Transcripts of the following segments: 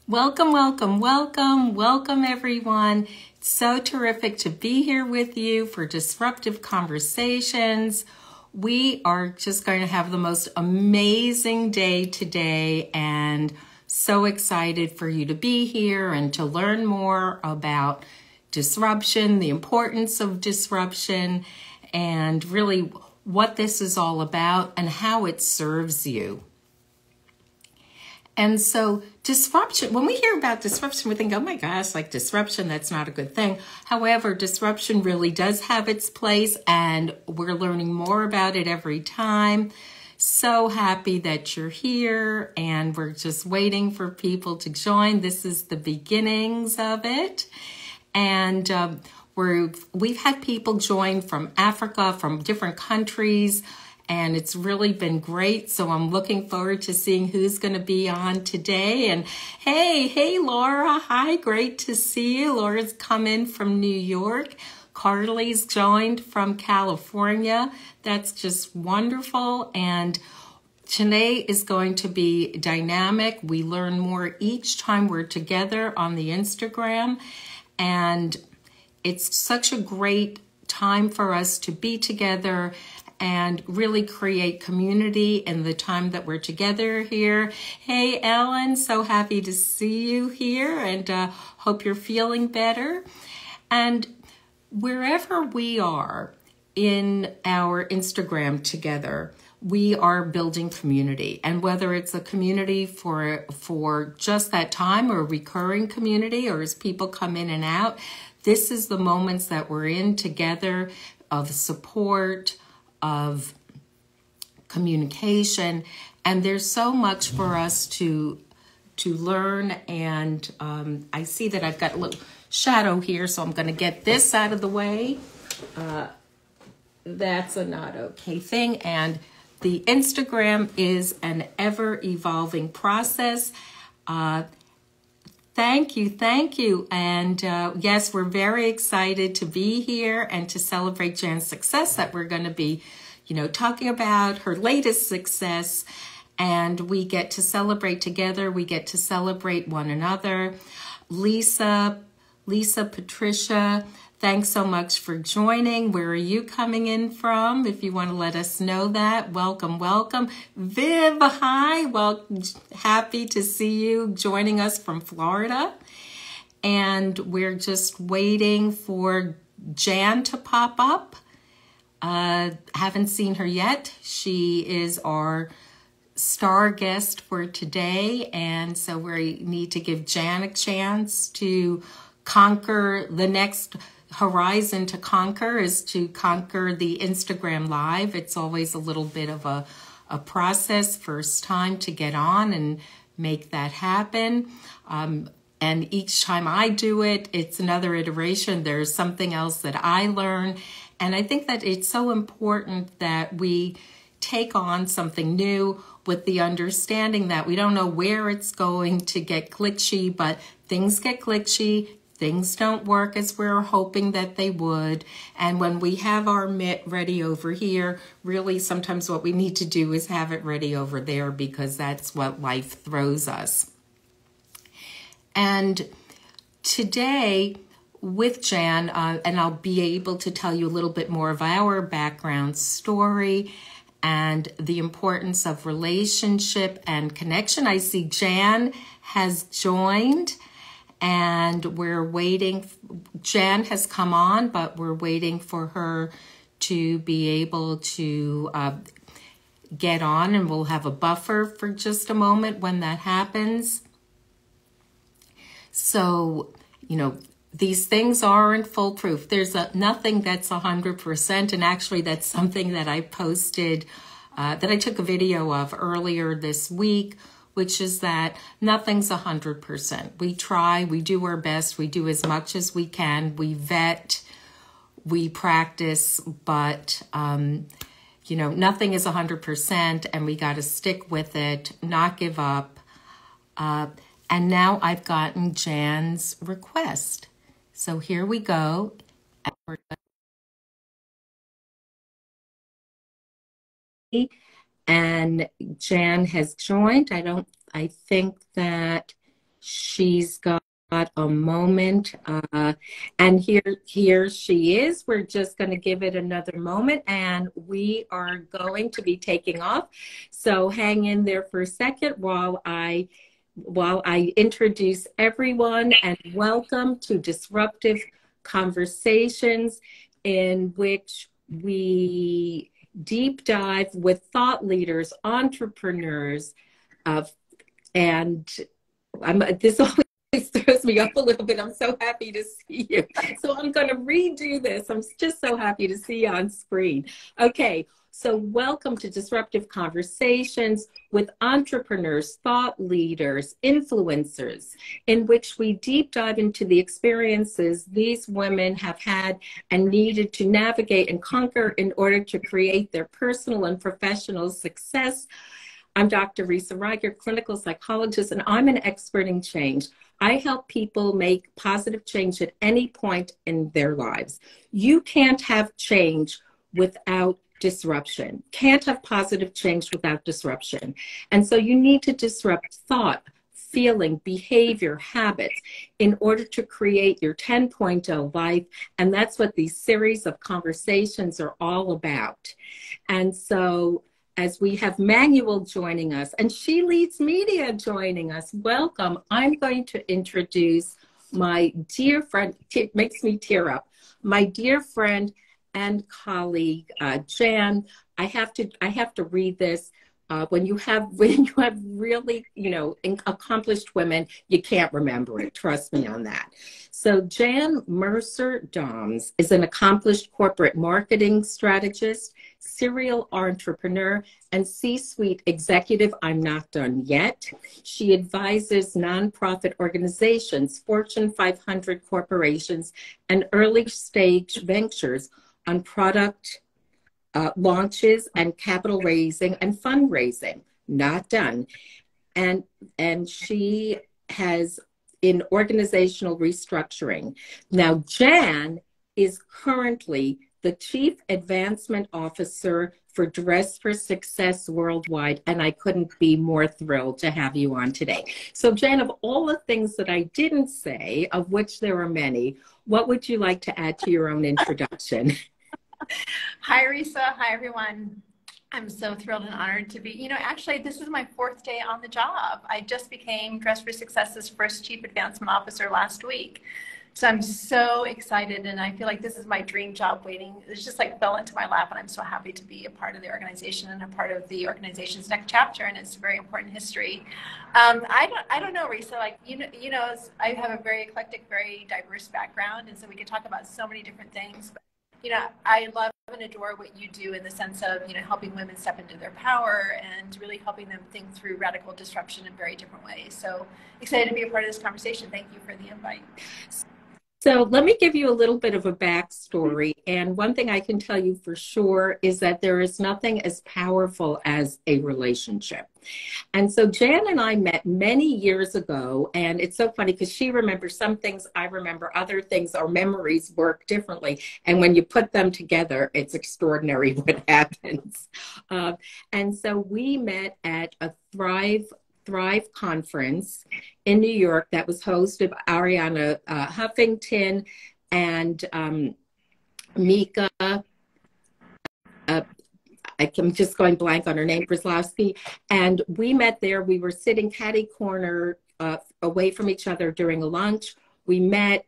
Welcome, welcome, welcome, welcome everyone. It's so terrific to be here with you for Disruptive Conversations. We are just going to have the most amazing day today and so excited for you to be here and to learn more about disruption, the importance of disruption, and really what this is all about and how it serves you. And so disruption, when we hear about disruption, we think, oh my gosh, like disruption, that's not a good thing. However, disruption really does have its place and we're learning more about it every time. So happy that you're here and we're just waiting for people to join. This is the beginnings of it. And we've had people join from Africa, from different countries, and it's really been great. So I'm looking forward to seeing who's going to be on today. And hey, Laura. Hi, great to see you. Laura's come in from New York. Carly's joined from California. That's just wonderful. And today is going to be dynamic. We learn more each time we're together on the Instagram. And it's such a great time for us to be together and really create community in the time that we're together here. Hey, Ellen, so happy to see you here and hope you're feeling better. And wherever we are in our Instagram together, we are building community. And whether it's a community for just that time or a recurring community or as people come in and out, this is the moments that we're in together of support, of communication, and there's so much for us to learn. And I see that I've got a little shadow here, so I'm going to get this out of the way. That's a not okay thing. And the Instagram is an ever-evolving process. Thank you. And yes, we're very excited to be here and to celebrate Jan's success that we're going to be, talking about her latest success. And we get to celebrate together. We get to celebrate one another. Lisa, Patricia, thanks so much for joining. Where are you coming in from? If you want to let us know that, welcome. Viv, hi. Well, happy to see you joining us from Florida. And we're just waiting for Jan to pop up. Haven't seen her yet. She is our star guest for today. And so we need to give Jan a chance to conquer the next horizon. To conquer is to conquer the Instagram Live. It's always a little bit of a process, first time to get on and make that happen. And each time I do it, it's another iteration. There's something else that I learn. And I think that it's so important that we take on something new with the understanding that we don't know where it's going to get glitchy, but things get glitchy. Things don't work as we're hoping that they would. And when we have our mitt ready over here, really sometimes what we need to do is have it ready over there because that's what life throws us. And today with Jan, and I'll be able to tell you a little bit more of our background story and the importance of relationship and connection. I see Jan has joined. And we're waiting. Jan has come on, but we're waiting for her to be able to get on, and we'll have a buffer for just a moment when that happens. So, these things aren't foolproof. There's nothing that's 100%, and actually that's something that I posted, that I took a video of earlier this week, which is that nothing's 100%. We try, we do our best, we do as much as we can, we vet, we practice, but, nothing is 100%, and we got to stick with it, not give up. And now I've gotten Jan's request. So here we go. And Jan has joined. I think that she's got a moment. And here she is. We're just going to give it another moment, and we are going to be taking off. So hang in there for a second while I introduce everyone, and welcome to Disruptive Conversations, in which we deep dive with thought leaders, entrepreneurs, and this always throws me up a little bit. I'm so happy to see you. So I'm going to redo this. I'm just so happy to see you on screen. Okay. So welcome to Disruptive Conversations with entrepreneurs, thought leaders, influencers, in which we deep dive into the experiences these women have had and needed to navigate and conquer in order to create their personal and professional success. I'm Dr. Risa Riger, clinical psychologist, and I'm an expert in change. I help people make positive change at any point in their lives. You can't have change without disruption. Can't have positive change without disruption. And so you need to disrupt thought, feeling, behavior, habits in order to create your 10.0 life. And that's what these series of conversations are all about. And so as we have Manuel joining us, and She Leads Media joining us, welcome. I'm going to introduce my dear friend, it makes me tear up, my dear friend and colleague, Jan. I have to read this. When you have really, accomplished women, you can't remember it. Trust me on that. So Jan Mercer-Doms is an accomplished corporate marketing strategist, serial entrepreneur, and C-suite executive. I'm not done yet. She advises nonprofit organizations, Fortune 500 corporations, and early stage ventures on product launches and capital raising and fundraising. Not done. And she has in organizational restructuring. Now, Jan is currently the Chief Advancement Officer for Dress for Success Worldwide, and I couldn't be more thrilled to have you on today. So, Jan, of all the things that I didn't say, of which there are many, what would you like to add to your own introduction? Hi, Risa. Hi, everyone. I'm so thrilled and honored to be, actually, this is my 4th day on the job. I just became Dress for Success's first Chief Advancement Officer last week. So I'm so excited, and I feel like this is my dream job waiting. It's just like fell into my lap, and I'm so happy to be a part of the organization and a part of the organization's next chapter, and it's a very important history. I don't know, Risa, like, I have a very eclectic, very diverse background, and so we could talk about so many different things. But, I love and adore what you do in the sense of, helping women step into their power and really helping them think through radical disruption in very different ways. So excited to be a part of this conversation. Thank you for the invite. So let me give you a little bit of a backstory. And one thing I can tell you for sure is that there is nothing as powerful as a relationship. And so Jan and I met many years ago, and it's so funny because she remembers some things, I remember other things. Our memories work differently. And when you put them together, it's extraordinary what happens. And so we met at a Thrive conference in New York that was hosted by Ariana Huffington and Mika. I'm just going blank on her name, Brzezowski. And we met there. We were sitting catty corner away from each other during a lunch. We met,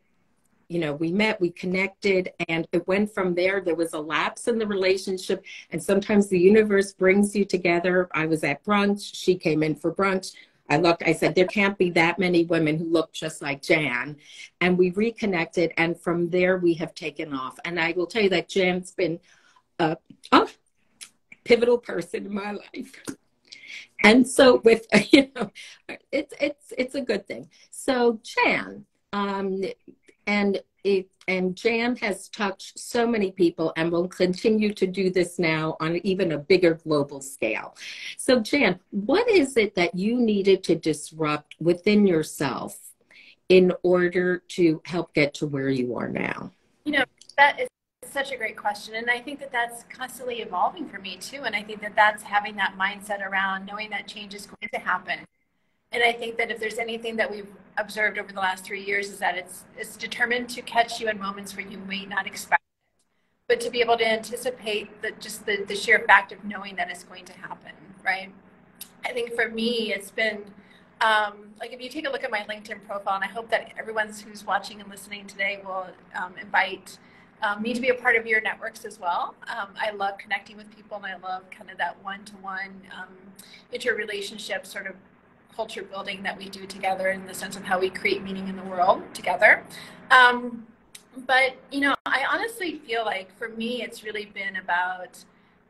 we connected, and it went from there. There was a lapse in the relationship, and sometimes the universe brings you together. I was at brunch. She came in for brunch. I said, there can't be that many women who look just like Jan. And we reconnected, and from there we have taken off. And I will tell you that Jan's been a pivotal person in my life. And so with, it's a good thing. So Jan, and Jan has touched so many people and will continue to do this now on even a bigger global scale. So Jan, what is it that you needed to disrupt within yourself in order to help get to where you are now? That is such a great question. And I think that that's constantly evolving for me too. And I think that that's having that mindset around knowing that change is going to happen. And I think that if there's anything that we've observed over the last 3 years is that it's determined to catch you in moments where you may not expect, but to be able to anticipate the sheer fact of knowing that it's going to happen, right? I think for me, it's been like if you take a look at my LinkedIn profile, and I hope that everyone who's watching and listening today will invite me to be a part of your networks as well. I love connecting with people, and I love kind of that one-to-one interrelationship sort of culture building that we do together in the sense of how we create meaning in the world together. But, you know, I honestly feel like for me, it's really been about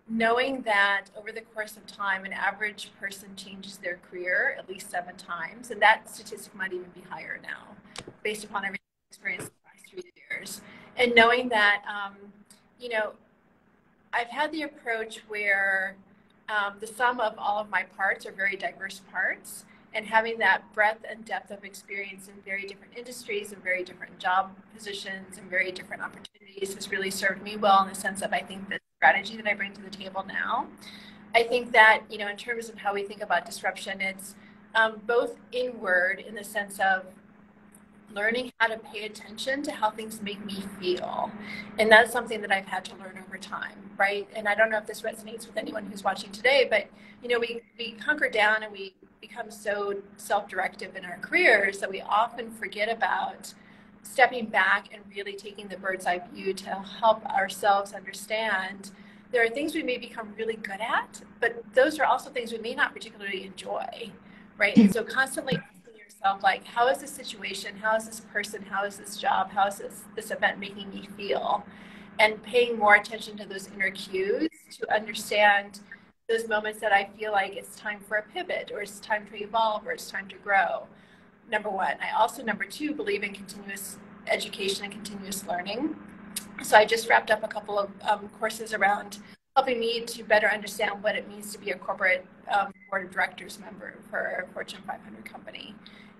knowing that over the course of time, an average person changes their career at least 7 times. And that statistic might even be higher now, based upon everything I've experienced in the last 3 years. And knowing that, you know, I've had the approach where the sum of all of my parts are very diverse parts. And having that breadth and depth of experience in very different industries and very different job positions and very different opportunities has really served me well in the sense of, I think, the strategy that I bring to the table now. I think that, you know, in terms of how we think about disruption, it's both inward in the sense of learning how to pay attention to how things make me feel. And that's something that I've had to learn over time, right? And I don't know if this resonates with anyone who's watching today, but, you know, we hunker down and we become so self-directive in our careers that we often forget about stepping back and really taking the bird's eye view to help ourselves understand there are things we may become really good at, but those are also things we may not particularly enjoy, right? And so constantly asking yourself, like, how is this situation? How is this person? How is this job? How is this event making me feel? And paying more attention to those inner cues to understand those moments that I feel like it's time for a pivot, or it's time to evolve, or it's time to grow. Number one. I also, number two, believe in continuous education and continuous learning. So I just wrapped up a couple of courses around helping me to better understand what it means to be a corporate board of directors member for a Fortune 500 company.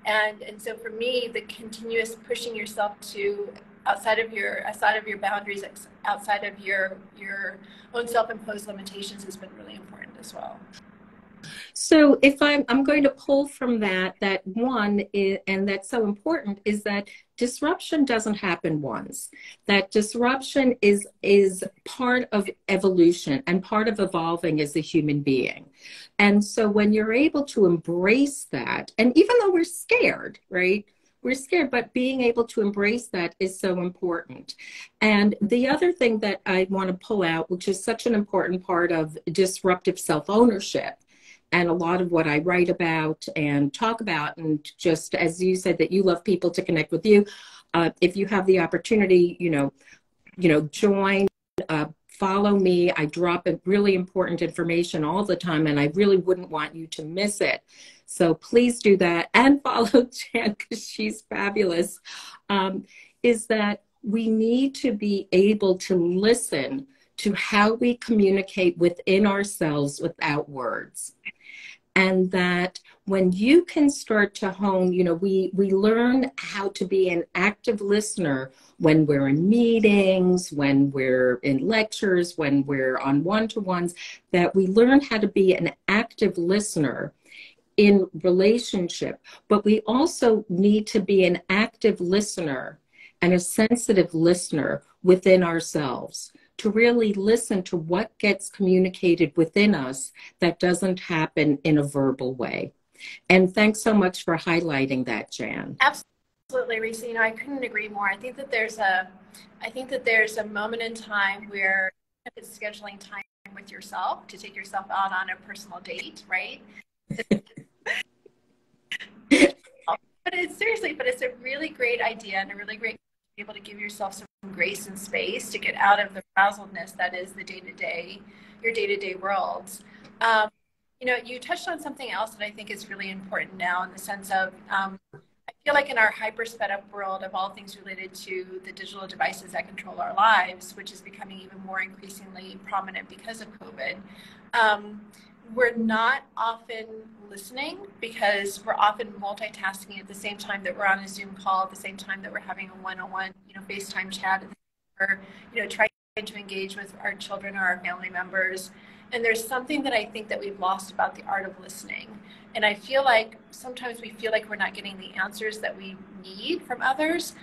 And so for me, the continuous pushing yourself to outside of your boundaries, outside of your own self-imposed limitations has been really important as well. So if I'm going to pull from that one is, and that's so important, is that disruption doesn't happen once. That disruption is part of evolution and part of evolving as a human being. And so when you're able to embrace that, and even though we're scared, right? We're scared, but being able to embrace that is so important. And the other thing that I want to pull out, which is such an important part of disruptive self-ownership, and a lot of what I write about and talk about, and just as you said that you love people to connect with you, if you have the opportunity, join, follow me. I drop really important information all the time, and I really wouldn't want you to miss it. So please do that, and follow Jan because she's fabulous. Is that we need to be able to listen to how we communicate within ourselves without words. And that when you can start to hone, we learn how to be an active listener when we're in meetings, when we're in lectures, when we're on one-to-ones, that we learn how to be an active listener in relationship. But we also need to be an active listener and a sensitive listener within ourselves, to really listen to what gets communicated within us that doesn't happen in a verbal way. And thanks so much for highlighting that, Jan. Absolutely, Risa. I couldn't agree more. I think that there's a moment in time where it's scheduling time with yourself to take yourself out on a personal date, right? But it's a really great idea and a really great to be able to give yourself some grace and space to get out of the frazzledness that is your day-to-day world. You touched on something else that I think is really important now in the sense of, I feel like in our hyper sped up world of all things related to the digital devices that control our lives, which is becoming even more increasingly prominent because of COVID, we're not often listening because we're often multitasking at the same time that we're on a Zoom call, at the same time that we're having a one-on-one, FaceTime chat, or, trying to engage with our children or our family members. And there's something that I think that we've lost about the art of listening. And I feel like sometimes we feel like we're not getting the answers that we need from others,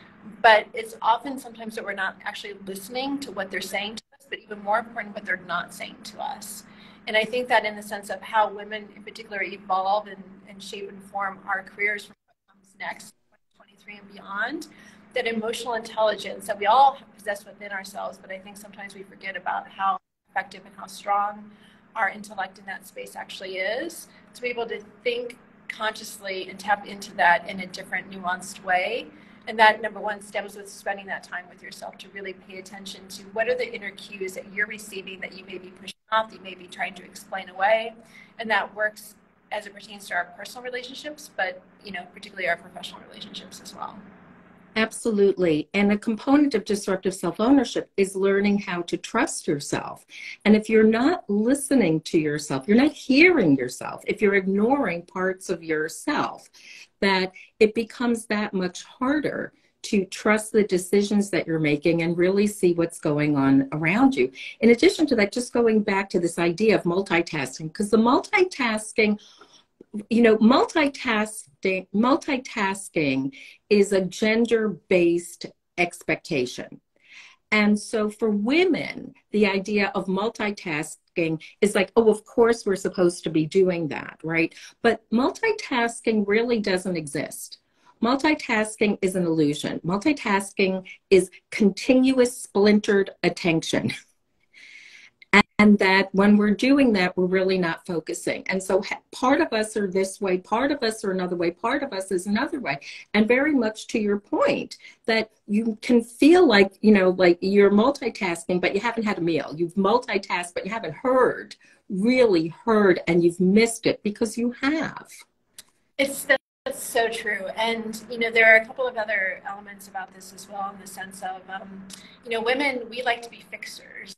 but it's often sometimes that we're not actually listening to what they're saying to us, but even more important, what they're not saying to us. And I think that in the sense of how women in particular evolve and shape and form our careers for what comes next, 2023 and beyond, that emotional intelligence that we all possess within ourselves, but I think sometimes we forget about how effective and how strong our intellect in that space actually is, to be able to think consciously and tap into that in a different, nuanced way. And that, number one, stems with spending that time with yourself to really pay attention to what are the inner cues that you're receiving that you may be pushing off, that you may be trying to explain away. And that works as it pertains to our personal relationships, but, particularly our professional relationships as well. Absolutely. And a component of disruptive self-ownership is learning how to trust yourself. And if you're not listening to yourself, you're not hearing yourself, if you're ignoring parts of yourself, that it becomes that much harder to trust the decisions that you're making and really see what's going on around you. In addition to that, just going back to this idea of multitasking, because the multitasking multitasking is a gender-based expectation. And so for women, the idea of multitasking is like, oh, of course we're supposed to be doing that, right? But multitasking really doesn't exist. Multitasking is an illusion. Multitasking is continuous splintered attention. And that when we're doing that, we're really not focusing. And so part of us are this way, part of us are another way, part of us is another way. And very much to your point, that you can feel like, like you're multitasking, but you haven't had a meal. You've multitasked, but you haven't really heard, and you've missed it because you have. That's so true. And, there are a couple of other elements about this as well, in the sense of, women, we like to be fixers.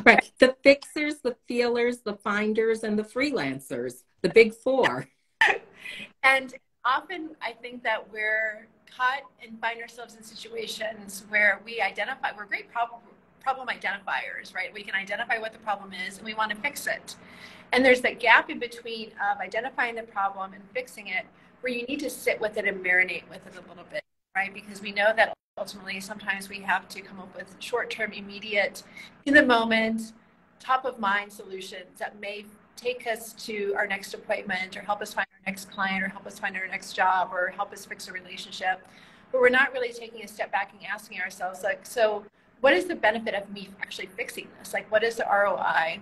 Right. The fixers, the feelers, the finders, and the freelancers, the big four. And often I think that we're caught and find ourselves in situations where we're great problem identifiers, right? We can identify what the problem is and we want to fix it. And there's that gap in between of identifying the problem and fixing it, where you need to sit with it and marinate with it a little bit, right? Because we know that ultimately, sometimes we have to come up with short-term, immediate, in the moment, top-of-mind solutions that may take us to our next appointment, or help us find our next client, or help us find our next job, or help us fix a relationship. But we're not really taking a step back and asking ourselves, like, so what is the benefit of me actually fixing this? Like, what is the ROI?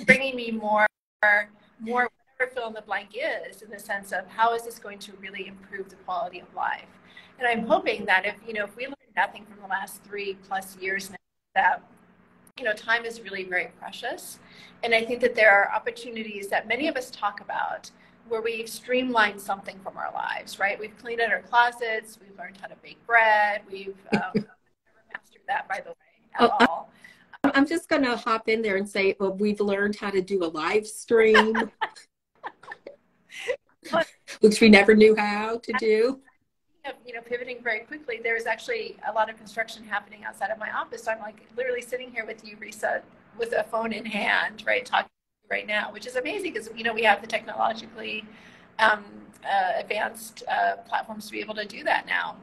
Bringing me more whatever fill in the blank is, in the sense of how is this going to really improve the quality of life? And I'm hoping that if we learn nothing from the last 3+ years now, that, time is really very precious. And I think that there are opportunities that many of us talk about where we've streamlined something from our lives, right? We've cleaned out our closets. We've learned how to bake bread. We've never mastered that, by the way, at all. I'm just going to hop in there and say, well, we've learned how to do a live stream, which we never knew how to do. Pivoting very quickly, there's actually a lot of construction happening outside of my office. So I'm like literally sitting here with you, Risa, with a phone in hand, right, talking right now, which is amazing because, we have the technologically advanced platforms to be able to do that now.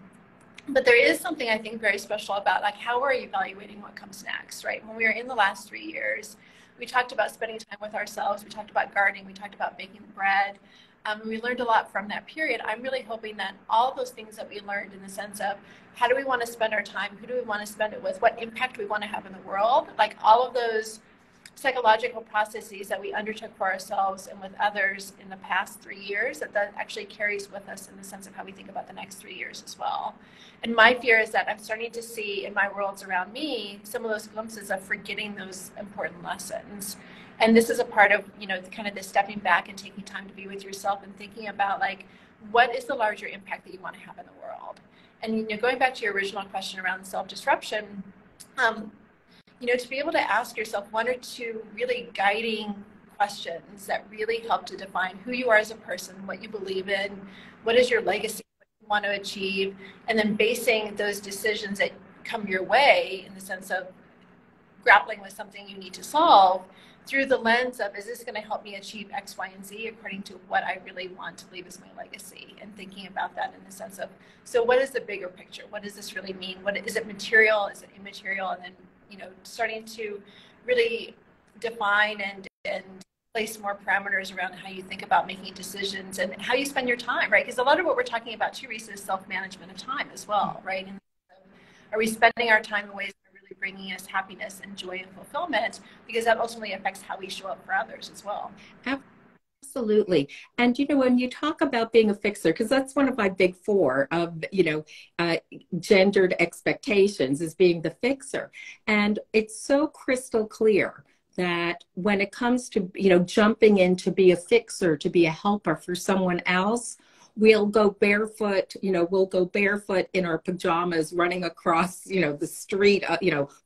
But there is something I think very special about, like, how we're evaluating what comes next, right? When we were in the last 3 years, we talked about spending time with ourselves. We talked about gardening. We talked about baking bread. We learned a lot from that period. I'm really hoping that all those things that we learned, in the sense of how do we want to spend our time, who do we want to spend it with, what impact we want to have in the world, like all of those psychological processes that we undertook for ourselves and with others in the past 3 years, that actually carries with us in the sense of how we think about the next 3 years as well. And my fear is that I'm starting to see in my worlds around me some of those glimpses of forgetting those important lessons. And this is a part of, kind of the stepping back and taking time to be with yourself and thinking about, like, what is the larger impact that you want to have in the world? And, going back to your original question around self-disruption, to be able to ask yourself 1 or 2 really guiding questions that really help to define who you are as a person, what you believe in, what is your legacy, what you want to achieve, and then basing those decisions that come your way in the sense of grappling with something you need to solve through the lens of, is this going to help me achieve X, Y, and Z according to what I really want to leave as my legacy? And thinking about that in the sense of, so what is the bigger picture? What does this really mean? What is it, material? Is it immaterial? And then, starting to really define and place more parameters around how you think about making decisions and how you spend your time, right? Because a lot of what we're talking about too, Risa, is self-management of time as well, right? And are we spending our time in ways that are really bringing us happiness and joy and fulfillment? Because that ultimately affects how we show up for others as well. Absolutely. And, when you talk about being a fixer, because that's one of my big four of, gendered expectations, is being the fixer. And it's so crystal clear that when it comes to, jumping in to be a fixer, to be a helper for someone else, we'll go barefoot, we'll go barefoot in our pajamas, running across, the street,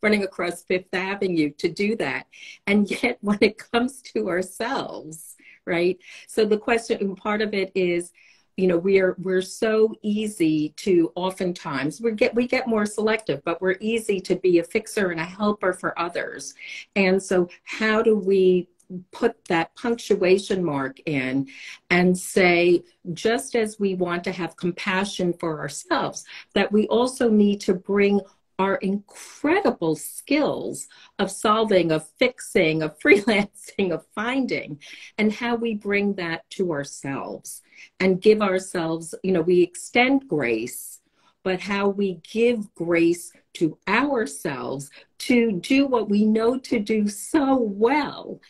running across Fifth Avenue to do that. And yet when it comes to ourselves, right? So the question, part of it is, we're so easy to, oftentimes we get more selective, but we're easy to be a fixer and a helper for others. And so how do we put that punctuation mark in and say, just as we want to have compassion for ourselves, that we also need to bring our incredible skills of solving, of fixing, of freelancing, of finding, and how we bring that to ourselves and give ourselves, we extend grace, but how we give grace to ourselves to do what we know to do so well,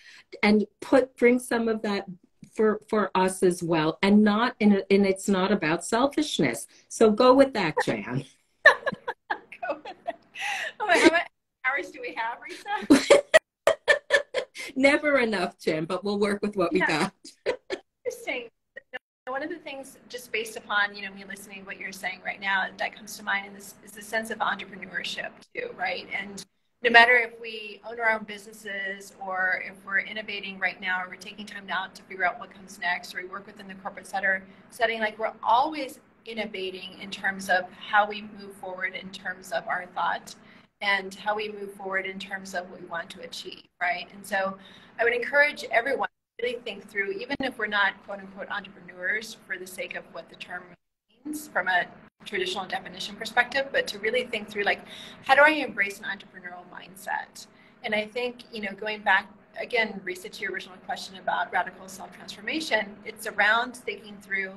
and bring some of that for us as well, and it's not about selfishness. So go with that, Jan. How many hours do we have, Risa? Never enough, Jen, but we'll work with what we got. Interesting. One of the things, just based upon, me listening to what you're saying right now, that comes to mind is the sense of entrepreneurship too, right? And no matter if we own our own businesses or if we're innovating right now, or we're taking time now to figure out what comes next, or we work within the corporate setting, like we're always innovating in terms of how we move forward in terms of our thought and how we move forward in terms of what we want to achieve, right? And so I would encourage everyone to really think through, even if we're not quote unquote entrepreneurs for the sake of what the term means from a traditional definition perspective, but to really think through, like, how do I embrace an entrepreneurial mindset? And I think, going back again, Risa, to your original question about radical self-transformation, it's around thinking through,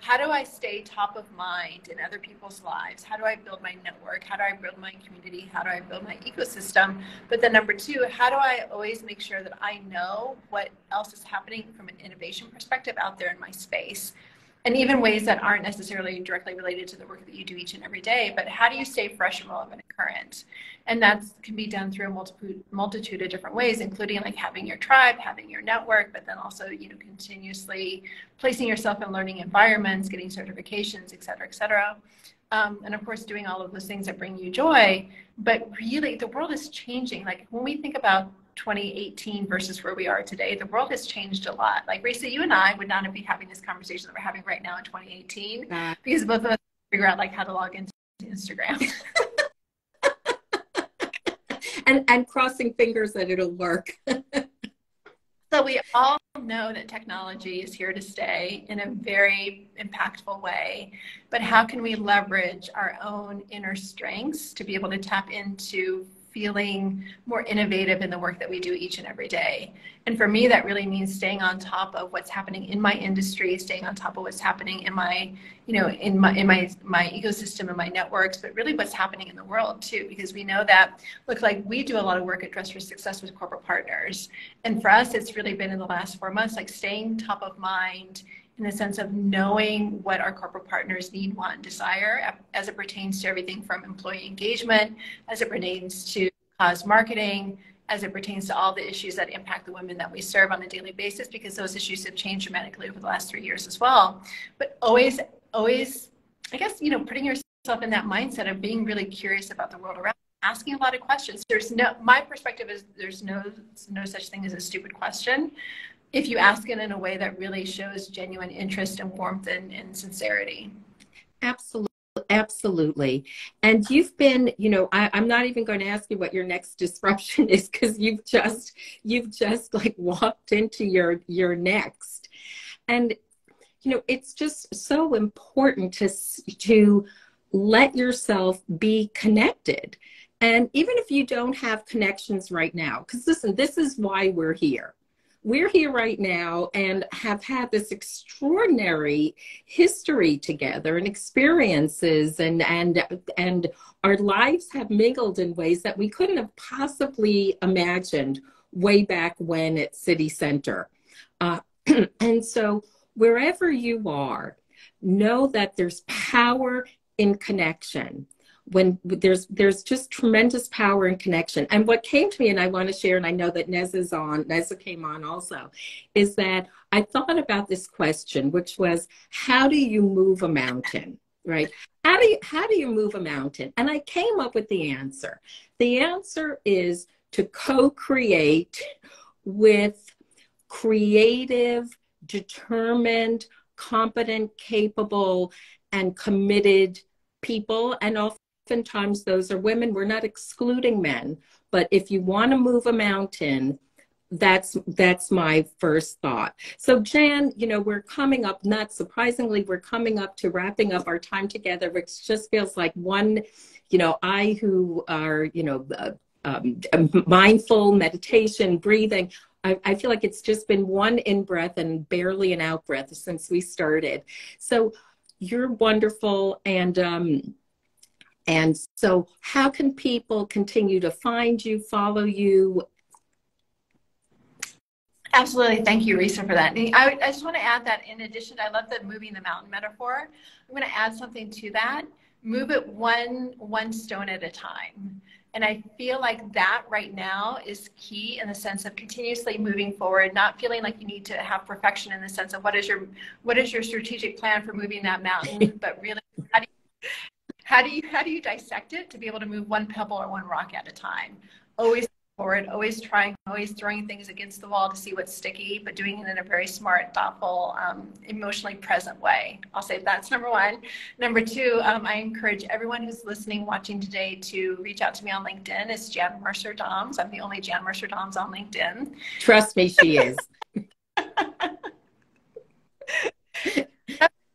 how do I stay top of mind in other people's lives? How do I build my network? How do I build my community? How do I build my ecosystem? But then number two, how do I always make sure that I know what else is happening from an innovation perspective out there in my space? And even ways that aren't necessarily directly related to the work that you do each and every day, but how do you stay fresh and relevant and current? And that can be done through a multitude of different ways, including like having your tribe, having your network, but then also, continuously placing yourself in learning environments, getting certifications, et cetera, et cetera. And of course, doing all of those things that bring you joy. But really, the world is changing. Like when we think about 2018 versus where we are today, the world has changed a lot. Like Risa, you and I would not be having this conversation that we're having right now in 2018 because both of us figure out like how to log into Instagram. and crossing fingers that it'll work. So we all know that technology is here to stay in a very impactful way, but how can we leverage our own inner strengths to be able to tap into feeling more innovative in the work that we do each and every day? And for me, that really means staying on top of what's happening in my industry, staying on top of what's happening in my, in my ecosystem and my networks, but really what's happening in the world too, because we know that, look, like we do a lot of work at Dress for Success with corporate partners. And for us, it's really been in the last 4 months, like staying top of mind in the sense of knowing what our corporate partners need, want, and desire as it pertains to everything from employee engagement, as it pertains to cause marketing, as it pertains to all the issues that impact the women that we serve on a daily basis, because those issues have changed dramatically over the last 3 years as well. But always, I guess, putting yourself in that mindset of being really curious about the world around, asking a lot of questions. My perspective is there's no such thing as a stupid question if you ask it in a way that really shows genuine interest and warmth and sincerity. Absolutely. Absolutely. And you've been, I'm not even going to ask you what your next disruption is because you've just like walked into your next. And, it's just so important to let yourself be connected. And even if you don't have connections right now, because listen, this is why we're here. We're here right now and have had this extraordinary history together and experiences and our lives have mingled in ways that we couldn't have possibly imagined way back when at City Center. And so wherever you are, know that there's power in connection. When there's just tremendous power in connection. And what came to me, and I want to share, and I know that Neza came on also, is that I thought about this question, which was, how do you move a mountain, right? How do you move a mountain? And I came up with the answer. The answer is to co-create with creative, determined, competent, capable, and committed people. And oftentimes those are women. We're not excluding men, but if you want to move a mountain, that's my first thought. So Jan, we're coming up, not surprisingly, we're coming up to wrapping up our time together, which just feels like one, I who are, mindful meditation, breathing, I feel like it's just been one in-breath and barely an out-breath since we started. So you're wonderful. And so how can people continue to find you, follow you? Absolutely. Thank you, Risa, for that. I just want to add that in addition, I love the moving the mountain metaphor. I'm going to add something to that. Move it one stone at a time. And I feel like that right now is key in the sense of continuously moving forward, not feeling like you need to have perfection in the sense of what is your strategic plan for moving that mountain, but really how do you dissect it to be able to move one pebble or one rock at a time? Always forward, always trying, always throwing things against the wall to see what's sticky, but doing it in a very smart, thoughtful, emotionally present way. I'll say that's number one. Number two, I encourage everyone who's listening, watching today to reach out to me on LinkedIn. It's Jan Mercer Doms. I'm the only Jan Mercer Doms on LinkedIn. Trust me, she is.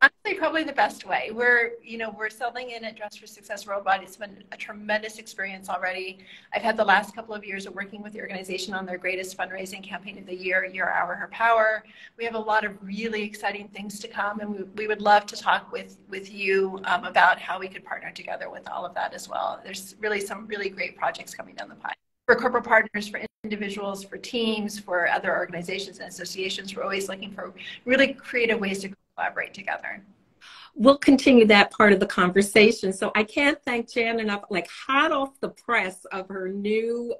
Honestly, probably the best way. We're selling in at Dress for Success Worldwide. It's been a tremendous experience already. I've had the last couple of years of working with the organization on their greatest fundraising campaign of the year, Your Hour, Her Power. We have a lot of really exciting things to come, and we would love to talk with you about how we could partner together with all of that as well. There's really some really great projects coming down the pipe. For corporate partners, for individuals, for teams, for other organizations and associations, we're always looking for really creative ways to collaborate together. We'll continue that part of the conversation. So I can't thank Jan enough, like hot off the press of her new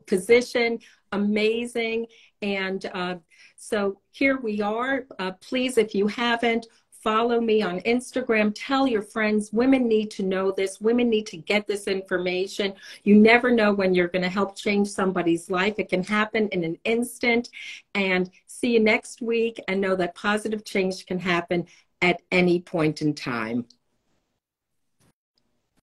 position. Amazing. And so here we are. Please, if you haven't, follow me on Instagram. Tell your friends. Women need to know this. Women need to get this information. You never know when you're going to help change somebody's life. It can happen in an instant. And see you next week, and know that positive change can happen at any point in time.